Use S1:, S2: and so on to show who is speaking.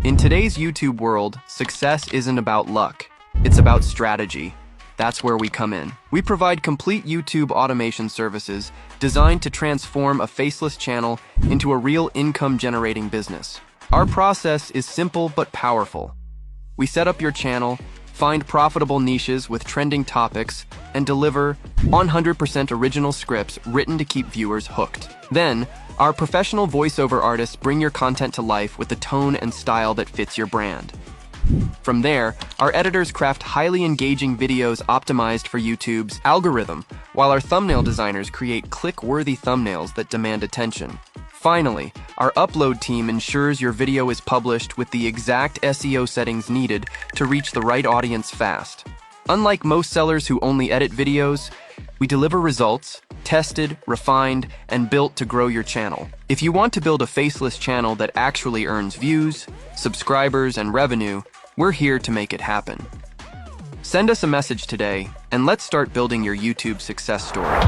S1: In today's YouTube world, success isn't about luck. It's about strategy. That's where we come in. We provide complete YouTube automation services designed to transform a faceless channel into a real income-generating business. Our process is simple but powerful. We set up your channel, find profitable niches with trending topics, and deliver 100% original scripts written to keep viewers hooked. Then, our professional voiceover artists bring your content to life with the tone and style that fits your brand. From there, our editors craft highly engaging videos optimized for YouTube's algorithm, while our thumbnail designers create click-worthy thumbnails that demand attention. Finally, our upload team ensures your video is published with the exact SEO settings needed to reach the right audience fast. Unlike most sellers who only edit videos, we deliver results, tested, refined, and built to grow your channel. If you want to build a faceless channel that actually earns views, subscribers, and revenue, we're here to make it happen. Send us a message today, and let's start building your YouTube success story.